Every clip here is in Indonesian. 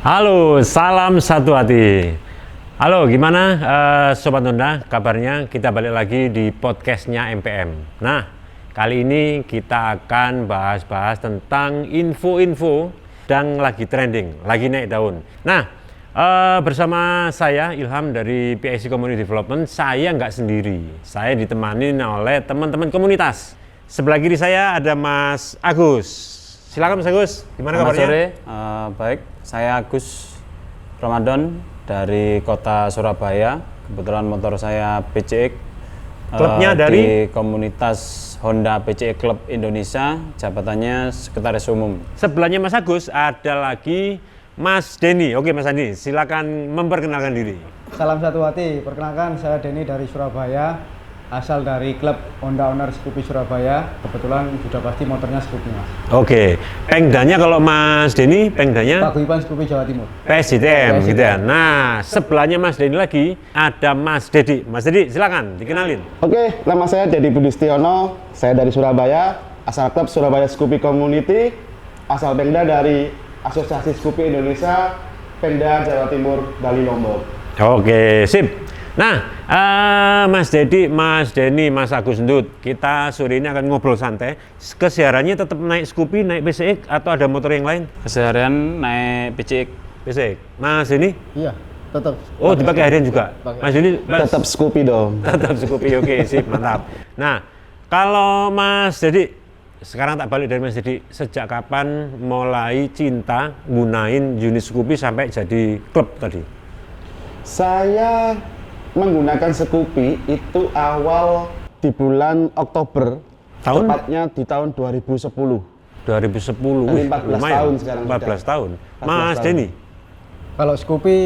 Halo, salam satu hati. Halo, gimana Sobat Honda? Kabarnya kita balik lagi di podcastnya MPM. Nah, kali ini kita akan bahas-bahas tentang info-info yang lagi trending, lagi naik daun. Nah, bersama saya Ilham dari PIC Community Development. Saya nggak sendiri, saya ditemani oleh teman-teman komunitas. Sebelah kiri saya ada Mas Agus. Silakan Mas Agus, gimana kabarnya? Selamat sore, baik. Saya Agus Ramadan dari kota Surabaya. Kebetulan motor saya PCX. Klubnya dari? Di komunitas Honda PCX Club Indonesia, jabatannya Sekretaris Umum. Sebelahnya Mas Agus ada lagi Mas Denny. Oke Mas Denny, silakan memperkenalkan diri. Salam satu hati, perkenalkan saya Denny dari Surabaya, asal dari klub Honda Owner Scoopy Surabaya. Kebetulan sudah pasti motornya Scoopy Mas. Oke, pengdanya kalau Mas Denny, pengdanya? Paguyuban Scoopy Jawa Timur. PSJTM gitu ya. Nah, sebelahnya Mas Denny lagi ada Mas Dedi. Mas Dedi, silakan dikenalin. Oke, nama saya Dedi Budistiono, saya dari Surabaya, asal klub Surabaya Scoopy Community, asal pengda dari Asosiasi Scoopy Indonesia, Pemda Jawa Timur, Bali Lombok. Oke, sip. Nah, Mas Dedi, Mas Denny, Mas Agus Ndut, kita sore ini akan ngobrol santai. Kesehariannya tetap naik Scoopy, naik PCX, atau ada motor yang lain? Keseharian naik PCX. PCX. Mas Denny? Iya, tetap. Oh, dipakai harian juga? Mas Denny? Tetap Scoopy dong. Tetap Scoopy, oke, sip, mantap. Nah, kalau Mas Dedi, sekarang tak balik dari Mas Dedi, sejak kapan mulai cinta gunain unit Scoopy sampai jadi klub tadi? Saya menggunakan Scoopy itu awal di bulan Oktober, Tahun? tepatnya di tahun 2010. 2010, Ini 14 tahun sekarang 14 sudah. tahun. 14 Mas tahun. Denny? Kalau Scoopy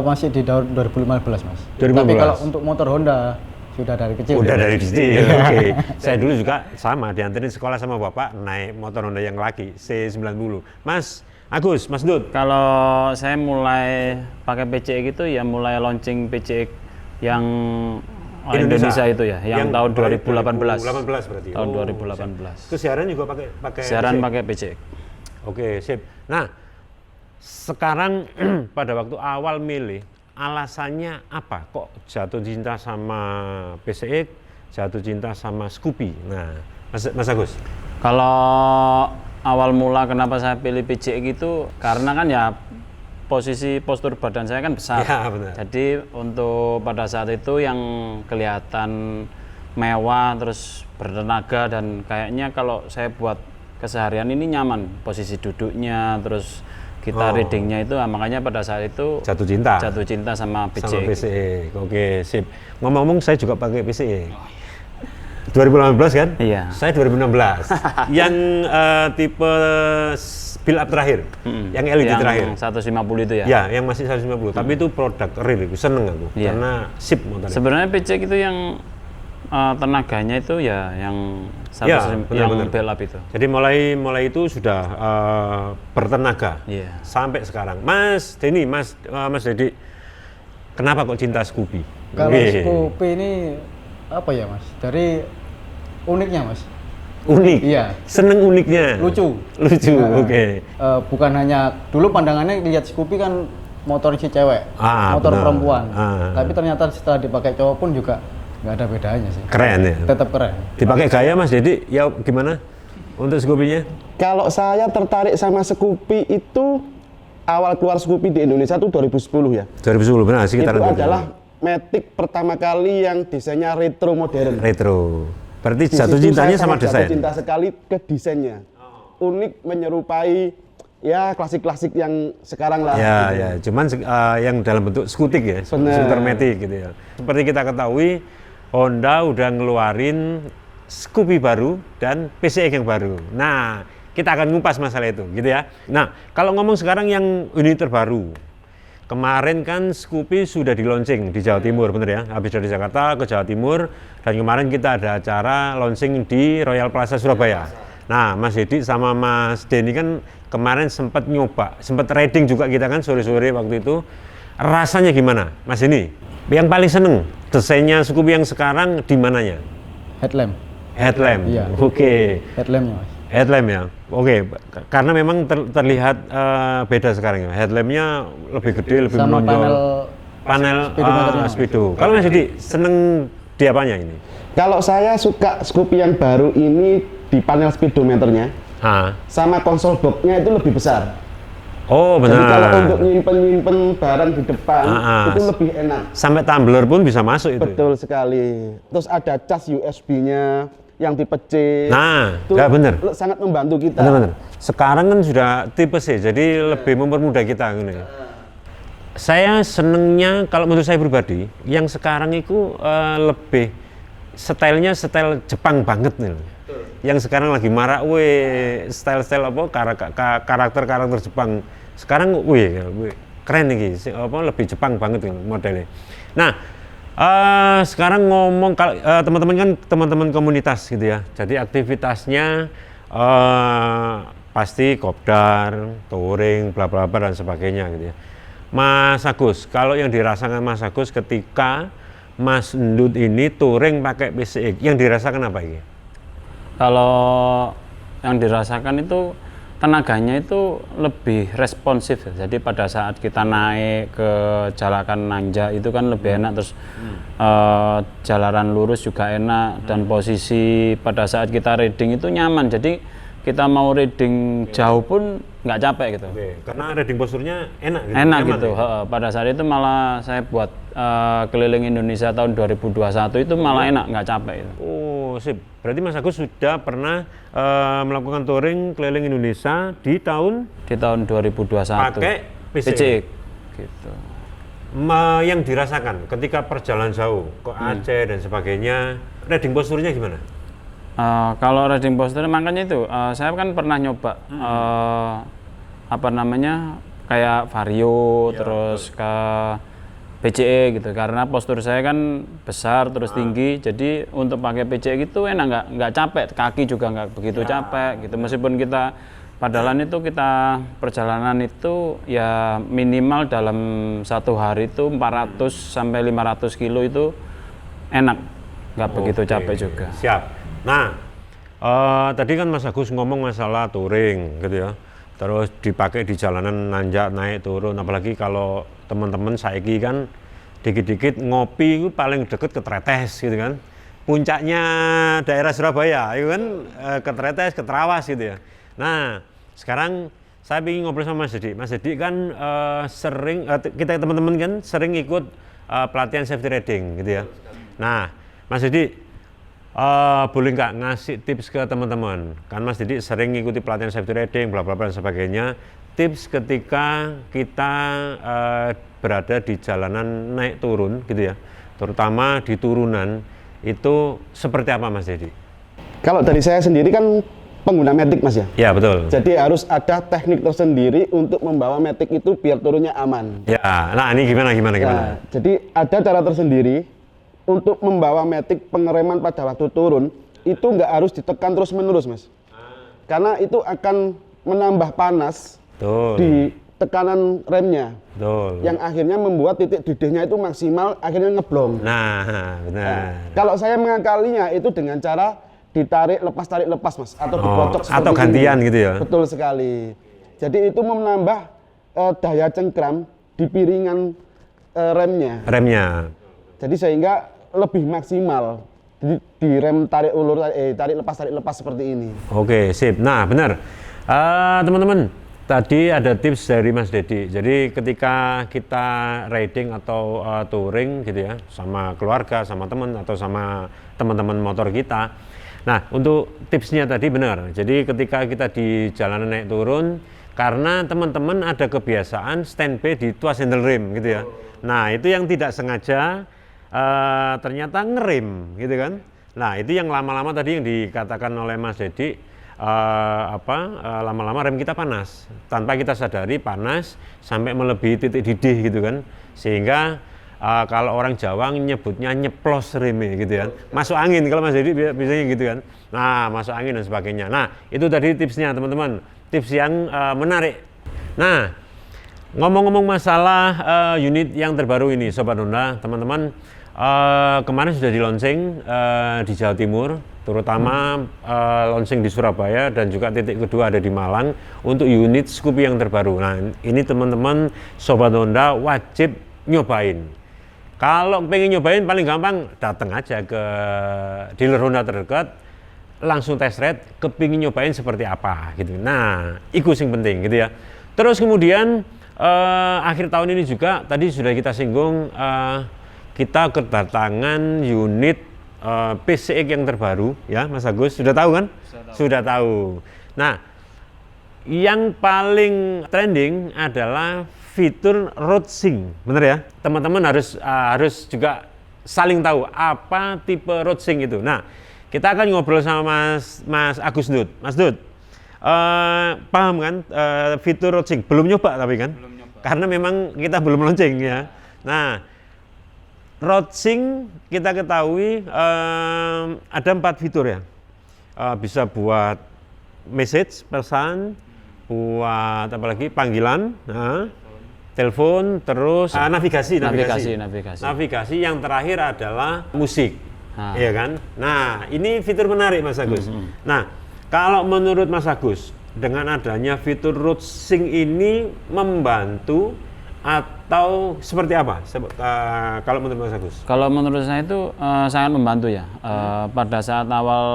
masih di tahun 2015 Mas. 2015. Tapi kalau untuk motor Honda sudah dari kecil. Udah dari kecil, oke. Saya dulu juga sama, dianterin sekolah sama bapak naik motor Honda yang laki, C90. Mas Agus, Mas Dut? Kalau saya mulai pakai PCX itu ya mulai launching PCX yang Indonesia itu ya, yang tahun 2018. 2018 berarti. Tahun Oh, 2018. Kesiaran juga pakai Siaran PCX? pakai PCX. Oke, sip. Nah, sekarang pada waktu awal milih, alasannya apa? Kok jatuh cinta sama PCX, jatuh cinta sama Scoopy? Nah, Mas Agus? Kalau awal mula kenapa saya pilih PCX itu karena kan ya postur badan saya kan besar. Ya, benar. Jadi untuk pada saat itu yang kelihatan mewah terus bertenaga dan kayaknya kalau saya buat keseharian ini nyaman posisi duduknya terus kita readingnya itu makanya pada saat itu Jatuh cinta sama PCX. sama PCX. Oke, sip. Ngomong-ngomong saya juga pakai PCX. 2018 kan? Iya. Saya 2016. Yang tipe build up terakhir, yang LED Yang terakhir. 150 itu ya. Ya, yang masih 150. Tapi itu produk real, seneng aku. Iya. Karena sip motornya. Sebenarnya PCX itu yang tenaganya itu ya yang Ya, yang benar-benar. build up itu. Jadi mulai itu sudah bertenaga Iya. sampai sekarang. Mas Denny, Mas Dedi, kenapa kok cinta Scoopy? Kalau Oke. Scoopy ini apa ya Mas? Dari uniknya Mas. Unik. Iya. Seneng uniknya. Lucu. Lucu. Nah, Oke. bukan hanya dulu pandangannya lihat Scoopy kan motor si cewek, motor Benar. perempuan. Ah. Tapi ternyata setelah dipakai cowok pun juga nggak ada bedanya sih. Keren ya. Tetap keren. Dipakai gaya Mas Dedi, ya gimana untuk Scoopy-nya? Kalau saya tertarik sama Scoopy itu awal keluar Scoopy di Indonesia itu 2010 ya. 2010 benar sekitar Itu adalah Matic pertama kali yang desainnya retro modern. retro. Berarti Di jatuh situ cintanya saya sama sangat desain. jatuh cinta sekali ke desainnya. Unik, menyerupai ya klasik-klasik yang sekarang lah. Ya, gitu. ya. Cuman yang dalam bentuk skutik ya, Benar. skuter matic gitu ya. Seperti kita ketahui, Honda udah ngeluarin Scoopy baru dan PCX yang baru. Nah, kita akan ngupas masalah itu, gitu ya. Nah, kalau ngomong sekarang yang unit terbaru, kemarin kan Scoopy sudah di launching di Jawa Timur, bener ya? Habis dari Jakarta ke Jawa Timur, dan kemarin kita ada acara launching di Royal Plaza Surabaya. Nah, Mas Dedi sama Mas Denny kan kemarin sempat nyoba, sempat riding juga kita kan sore-sore waktu itu. Rasanya gimana, Mas Denny? Yang paling seneng desainnya Scoopy yang sekarang di mananya? Headlamp. Headlamp. Iya. Oke. Headlampnya Mas. Headlamp ya, oke. Karena memang terlihat beda sekarang ya. Headlampnya lebih gede, lebih sama menonjol. Panel speedometernya. speedo. Kalau Mas Didi seneng di apanya ini? Kalau saya suka Scoopy yang baru ini di panel speedometernya sama konsol boxnya itu lebih besar. Oh benar. Jadi kalau untuk nyimpen barang di depan itu lebih enak. Sampai tumbler pun bisa masuk itu. Betul sekali. Terus ada cas USB-nya yang tipe C. Nah, itu ya benar. sangat membantu kita. Benar-benar. Sekarang kan sudah tipe C, jadi lebih mempermudah kita. Gitu. Saya senengnya kalau menurut saya pribadi, yang sekarang itu lebih stylenya style Jepang banget nih. Yang sekarang lagi marak, style-style apa karakter Jepang. Sekarang, keren nih, lebih Jepang banget nih modelnya. Nah, sekarang ngomong kalau teman-teman kan teman-teman komunitas gitu ya. Jadi aktivitasnya pasti kopdar, touring, bla bla bla dan sebagainya gitu ya. Mas Agus, kalau yang dirasakan Mas Agus ketika Mas Endut ini touring pakai PCX, yang dirasakan apa ini? Kalau yang dirasakan itu tenaganya itu lebih responsif. Jadi pada saat kita naik ke jalanan nanjak itu kan lebih enak, terus jalanan lurus juga enak, dan posisi pada saat kita riding itu nyaman. Jadi kita mau riding jauh pun nggak capek gitu. Karena riding posturnya enak gitu. Enak nyaman, gitu. Ya? Pada saat itu malah saya buat keliling Indonesia tahun 2021 itu malah enak, nggak capek gitu. Oh sip, berarti Mas Agus sudah pernah melakukan touring keliling Indonesia di tahun 2021 pakai PCX gitu. Yang dirasakan ketika perjalanan jauh ke Aceh dan sebagainya, riding posturnya gimana? Kalau riding posture makanya itu saya kan pernah nyoba apa namanya kayak Vario terus ke PCE gitu, karena postur saya kan besar terus tinggi, jadi untuk pakai PCE gitu enak, nggak capek, kaki juga nggak begitu capek gitu. Meskipun kita padahal itu kita perjalanan itu ya minimal dalam satu hari itu 400 sampai 500 kilo itu enak, nggak begitu capek juga. Siap. Nah, tadi kan Mas Agus ngomong masalah touring gitu ya, terus dipakai di jalanan nanjak naik turun, apalagi kalau teman-teman saiki kan dikit-dikit ngopi itu paling deket ke Tretes gitu kan, puncaknya daerah Surabaya itu kan ke Tretes, ke Trawas gitu ya. Nah sekarang saya ingin ngobrol sama Mas Dedi. Mas Dedi kan sering kita teman-teman kan sering ikut pelatihan safety riding gitu ya. Nah Mas Dedi boleh nggak ngasih tips ke teman-teman, kan Mas Dedi sering ikuti pelatihan safety riding bla bla bla dan sebagainya, tips ketika kita berada di jalanan naik turun gitu ya, terutama di turunan itu seperti apa Mas Dedi? Kalau dari saya sendiri kan pengguna matic Mas ya. Ya betul. Jadi harus ada teknik tersendiri untuk membawa matic itu biar turunnya aman. Ya, nah ini gimana? Nah, jadi ada cara tersendiri untuk membawa matic pengereman pada waktu turun, itu nggak harus ditekan terus menerus Mas. Karena itu akan menambah panas di tekanan remnya. Yang akhirnya membuat titik didihnya itu maksimal, akhirnya ngeblong. Nah, benar. Nah, kalau saya mengakalinya itu dengan cara ditarik lepas Mas, atau dikocok seperti atau gantian ini. gitu ya. Betul sekali. Jadi itu menambah daya cengkram di piringan remnya. Jadi sehingga lebih maksimal di rem tarik ulur, tarik lepas seperti ini. Oke, sip. Nah, benar. Teman-teman, tadi ada tips dari Mas Dedi. Jadi ketika kita riding atau touring gitu ya, sama keluarga, sama teman atau sama teman-teman motor kita. Nah, untuk tipsnya tadi benar. Jadi ketika kita di jalanan naik turun, karena teman-teman ada kebiasaan standby di tuas handle rim gitu ya. Nah, itu yang tidak sengaja ternyata ngerem gitu kan. Nah, itu yang lama-lama tadi yang dikatakan oleh Mas Dedi, lama-lama rem kita panas tanpa kita sadari, panas sampai melebihi titik didih gitu kan, sehingga kalau orang Jawa nyebutnya nyeplos remnya gitu kan, masuk angin kalau Mas Dedi biasanya gitu kan. Nah, masuk angin dan sebagainya. Nah, itu tadi tipsnya teman-teman, tips yang menarik. Nah, ngomong-ngomong masalah unit yang terbaru ini Sobat Honda, teman-teman, kemarin sudah di launching di Jawa Timur terutama launching di Surabaya dan juga titik kedua ada di Malang untuk unit Scoopy yang terbaru. Nah, ini teman-teman Sobat Honda wajib nyobain. Kalau pengen nyobain paling gampang datang aja ke dealer Honda terdekat, langsung test ride, kepingin nyobain seperti apa gitu. Nah, itu yang penting gitu ya. Terus kemudian akhir tahun ini juga tadi sudah kita singgung, kita kedatangan unit PCX yang terbaru ya Mas Agus, sudah tahu kan? Sudah tahu. Nah, yang paling trending adalah fitur road sync, bener ya? Teman-teman harus juga saling tahu apa tipe road sync itu. Nah, kita akan ngobrol sama Mas Agus Dut. Mas Dut, paham kan fitur road sync? Belum nyoba tapi kan? Belum nyoba. Karena memang kita belum launching ya. Nah, road sync kita ketahui ada 4 fitur ya. Bisa buat message, pesan, buat apa lagi, panggilan, telepon, terus navigasi. Navigasi yang terakhir adalah musik, ya kan? Nah, ini fitur menarik Mas Agus. Nah, kalau menurut Mas Agus, dengan adanya fitur road sync ini membantu atau seperti apa? Kalau menurut Mas Agus? Kalau menurut saya itu sangat membantu ya. Pada saat awal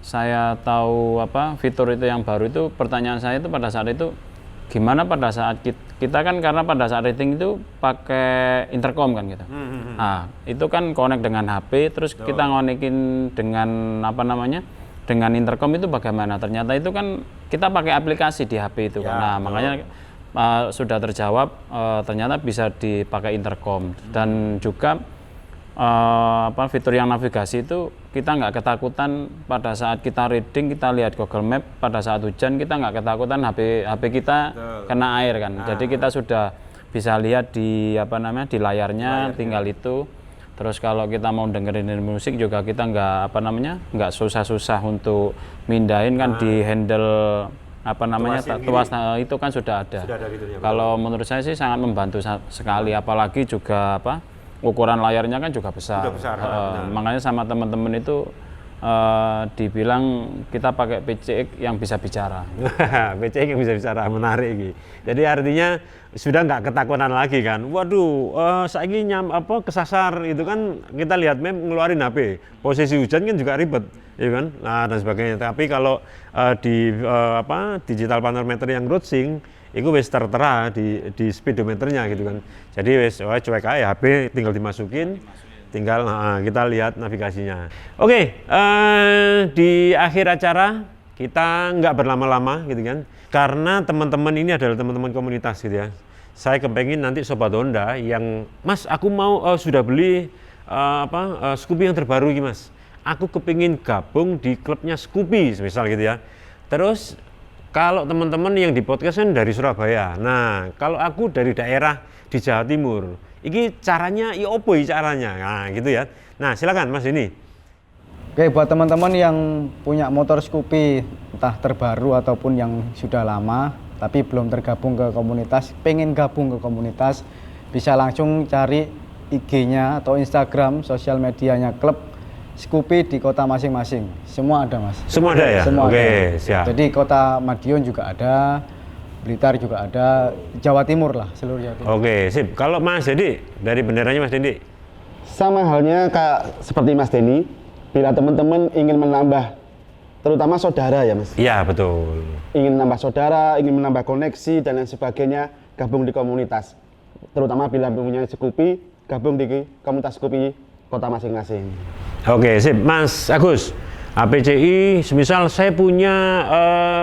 saya tahu fitur itu yang baru itu, pertanyaan saya itu pada saat itu gimana pada saat kita kan, karena pada saat rating itu pakai intercom kan gitu. Nah, itu kan connect dengan HP, terus kita ngonekin dengan dengan intercom itu bagaimana? Ternyata itu kan kita pakai aplikasi di HP itu kan. Nah, makanya sudah terjawab, ternyata bisa dipakai intercom. Dan juga fitur yang navigasi itu kita nggak ketakutan pada saat kita reading, kita lihat Google Map, pada saat hujan kita nggak ketakutan HP kita kena air kan. Jadi kita sudah bisa lihat di di layarnya, tinggal itu. Terus kalau kita mau dengerin musik juga kita nggak susah-susah untuk mindahin kan, di handle tuas itu kan sudah ada. Kalau menurut saya sih sangat membantu sekali, apalagi juga ukuran layarnya kan juga besar. Makanya sama teman-teman itu dibilang kita pakai PCX yang bisa bicara. PCX yang bisa bicara, menarik ini. Jadi artinya sudah nggak ketakutan lagi kan. Waduh, saiki kesasar itu kan, kita lihat map ngeluarin HP. Posisi hujan kan juga ribet, ya kan? Nah, dan sebagainya. Tapi kalau di digital panometer yang road sync itu wis tertera di speedometernya gitu kan. Jadi wis cuek aja, HP tinggal dimasukin, tinggal kita lihat navigasinya. Oke, di akhir acara kita nggak berlama-lama gitu kan, karena teman-teman ini adalah teman-teman komunitas gitu ya. Saya kepengen nanti Sobat Honda yang, Mas aku mau sudah beli Scoopy yang terbaru ini Mas, aku kepingin gabung di klubnya Scoopy misal gitu ya. Terus kalau teman-teman yang di podcast kan dari Surabaya, nah kalau aku dari daerah di Jawa Timur, ini caranya opo caranya, nah gitu ya. Nah silakan Mas ini. Oke, buat teman-teman yang punya motor Scoopy entah terbaru ataupun yang sudah lama tapi belum tergabung ke komunitas, pengen gabung ke komunitas, bisa langsung cari IG-nya atau Instagram sosial medianya klub Scoopy di kota masing-masing. Semua ada Mas. Semua ada ya? Semua Oke, ada. siap. Jadi kota Madiun juga ada, Blitar juga ada, Jawa Timur lah, seluruh Jawa Timur. Oke, sip. Kalau Mas Dendi, dari benderanya Mas Dendi? Sama halnya seperti Mas Denny, bila teman-teman ingin menambah, terutama saudara ya Mas. Iya, betul. Ingin menambah saudara, ingin menambah koneksi dan lain sebagainya, gabung di komunitas. Terutama bila punya Scoopy, gabung di komunitas Scoopy kota masing-masing. Oke, sip. Mas Agus, APCI, semisal saya punya,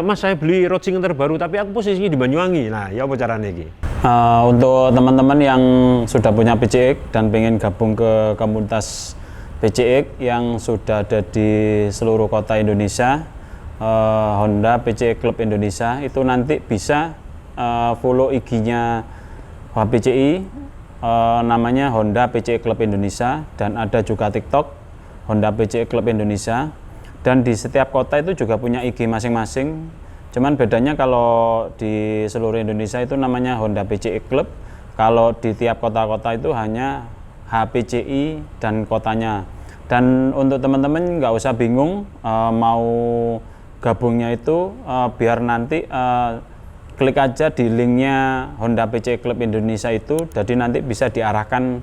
Mas saya beli road sync terbaru, tapi aku posisinya di Banyuwangi. Nah, ya apa caranya ini? Untuk teman-teman yang sudah punya PCX dan pengen gabung ke komunitas PCX yang sudah ada di seluruh kota Indonesia, Honda PCX Club Indonesia, itu nanti bisa follow IG-nya HPCI, namanya Honda PCX Club Indonesia, dan ada juga TikTok Honda PCX Club Indonesia. Dan di setiap kota itu juga punya IG masing-masing. Cuman bedanya kalau di seluruh Indonesia itu namanya Honda PCX Club. Kalau di tiap kota-kota itu hanya HPCI dan kotanya. Dan untuk teman-teman nggak usah bingung mau gabungnya itu biar nanti klik aja di linknya Honda PC Club Indonesia itu, jadi nanti bisa diarahkan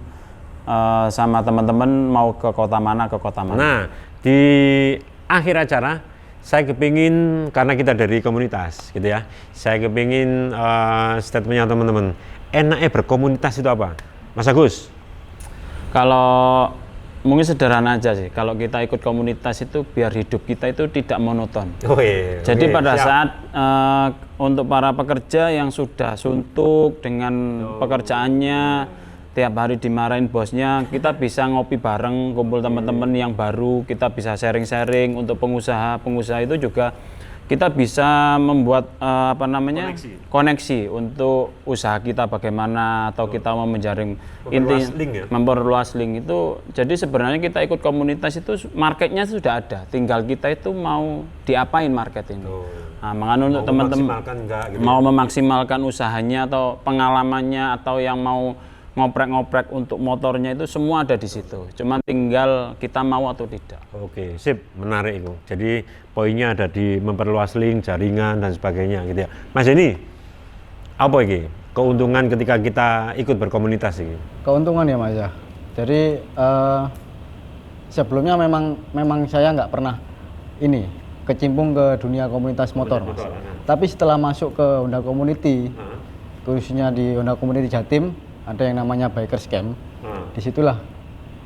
sama teman-teman mau ke kota mana. Nah, di akhir acara saya kepingin, karena kita dari komunitas gitu ya, saya kepingin statementnya teman-teman, enaknya berkomunitas itu apa? Mas Agus? Kalau mungkin sederhana aja sih, kalau kita ikut komunitas itu biar hidup kita itu tidak monoton. Jadi pada saat untuk para pekerja yang sudah suntuk dengan pekerjaannya, tiap hari dimarahin bosnya, kita bisa ngopi bareng, kumpul teman-teman yang baru, kita bisa sharing-sharing. Untuk pengusaha itu juga kita bisa membuat koneksi untuk usaha kita bagaimana, atau kita mau menjaring memperluas link itu. Jadi sebenarnya kita ikut komunitas itu marketnya sudah ada, tinggal kita itu mau diapain market ini. Nah, makanya untuk teman-teman mau memaksimalkan usahanya atau pengalamannya, atau yang mau ngoprek-ngoprek untuk motornya, itu semua ada di situ. Cuman tinggal kita mau atau tidak. Oke, sip, menarik itu. Jadi poinnya ada di memperluas link, jaringan dan sebagainya gitu ya. Mas ini apa ini? Keuntungan ketika kita ikut berkomunitas ini? Keuntungan ya Mas ya. Jadi sebelumnya memang saya nggak pernah kecimpung ke dunia komunitas motor, Mas. Tapi setelah masuk ke Honda Community, khususnya di Honda Community Jatim, ada yang namanya Bikers Camp. Disitulah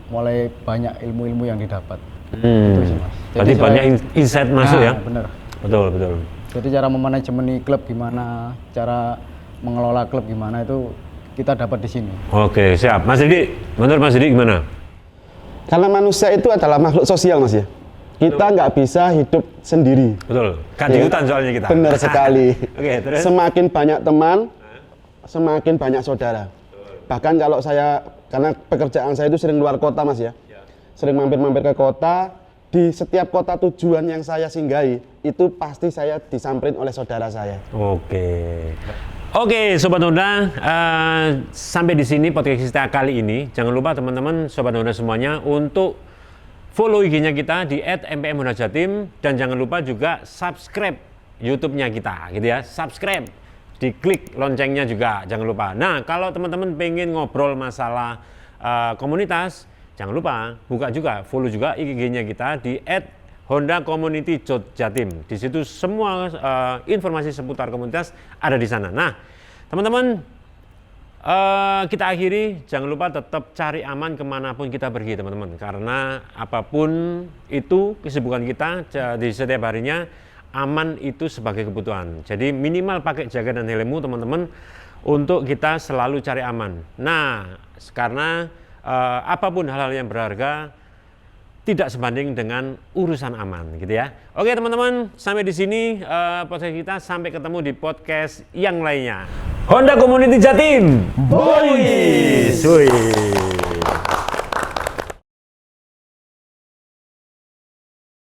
mulai banyak ilmu-ilmu yang didapat. Itu sih, Mas. Berarti banyak insight masuk ya? Benar. Betul. Jadi cara memanajemen klub gimana, cara mengelola klub gimana, itu kita dapat di sini. Oke, siap. Mas Didi, menurut Mas Didi gimana? Karena manusia itu adalah makhluk sosial, Mas ya. Kita nggak bisa hidup sendiri. Betul. Kan di hutan soalnya kita. Benar sekali. Oke, terus? Semakin banyak teman, semakin banyak saudara. Bahkan kalau saya, karena pekerjaan saya itu sering luar kota Mas ya, sering mampir-mampir ke kota, di setiap kota tujuan yang saya singgahi, itu pasti saya disamperin oleh saudara saya. Oke, Sobat Honda, sampai di sini podcast kita kali ini. Jangan lupa teman-teman Sobat Honda semuanya untuk follow IG-nya kita di @mpmhondajatim, dan jangan lupa juga subscribe YouTube-nya kita gitu ya, subscribe. Diklik loncengnya juga, jangan lupa. Nah, kalau teman-teman pengen ngobrol masalah komunitas, jangan lupa buka juga, follow juga IG-nya kita di @Honda Community Jatim. Di situ semua informasi seputar komunitas ada di sana. Nah, teman-teman, kita akhiri, jangan lupa tetap cari aman kemanapun kita pergi, teman-teman. Karena apapun itu kesibukan kita di setiap harinya, aman itu sebagai kebutuhan. Jadi minimal pakai jaket dan helmmu teman-teman, untuk kita selalu cari aman. Nah, karena apapun hal-hal yang berharga tidak sebanding dengan urusan aman gitu ya. Oke teman-teman, sampai di sini podcast kita, sampai ketemu di podcast yang lainnya. Honda Community Jatim. Boys.